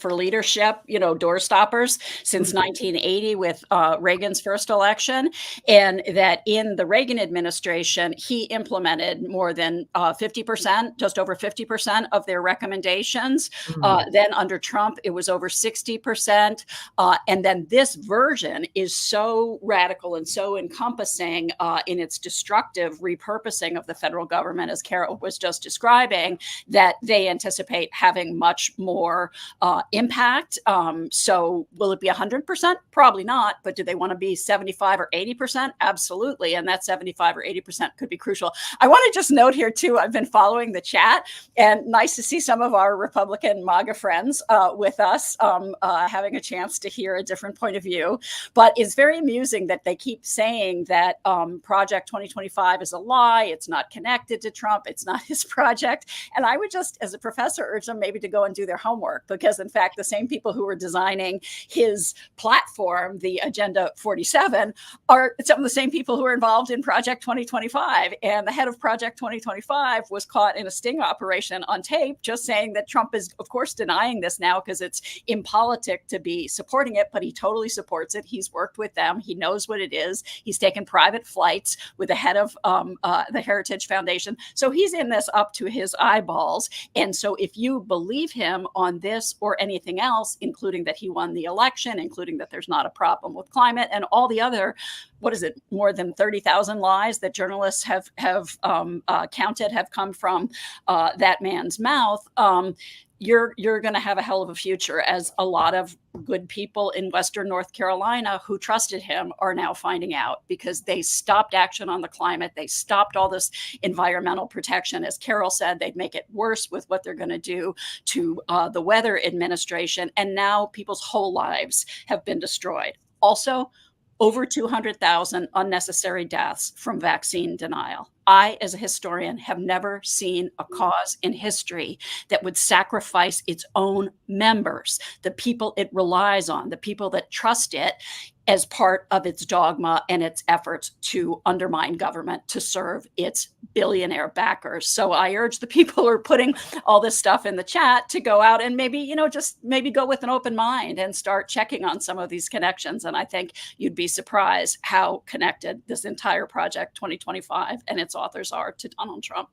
for leadership, door stoppers since 1980 with Reagan's first election, and that in the Reagan administration, he implemented more than 50%, just over 50% of their recommendations. Then under Trump, it was over 60%. And then this version is so radical and so encompassing in its destructive repurposing of the federal government, as Carol was just describing, that they anticipate having much more impact. So will it be 100%? Probably not. But do they want to be 75 or 80%? Absolutely. And that 75 or 80% could be crucial. I want to just note here, too, I've been following the chat, and nice to see some of our Republican MAGA friends with us, having a chance to hear a different point of view. But it's very amusing that they keep saying that Project 2025 is a lie. It's not connected to Trump. It's not his project. And I would just, as a professor, urge them maybe to go and do their homework, because in fact, the same people who were designing his platform, the Agenda 47, are some of the same people who are involved in Project 2025. And the head of Project 2025 was caught in a sting operation on tape, just saying that Trump is, of course, denying this now because it's impolitic to be supporting it, but he totally supports it. He's worked with them. He knows what it is. He's taken private flights with the head of the Heritage Foundation. So he's in this up to his eyeballs. And so if you believe him on this or anything else, including that he won the election, including that there's not a problem with climate and all the other, what is it, more than 30,000 lies that journalists have counted have come from that man's mouth, you're going to have a hell of a future, as a lot of good people in Western North Carolina who trusted him are now finding out, because they stopped action on the climate. They stopped all this environmental protection. As Carol said, they'd make it worse with what they're going to do to the weather administration. And now people's whole lives have been destroyed. Also, over 200,000 unnecessary deaths from vaccine denial. I, as a historian, have never seen a cause in history that would sacrifice its own members, the people it relies on, the people that trust it, as part of its dogma and its efforts to undermine government to serve its billionaire backers. So I urge the people who are putting all this stuff in the chat to go out and maybe, just maybe go with an open mind and start checking on some of these connections. And I think you'd be surprised how connected this entire Project 2025 and its authors are to Donald Trump.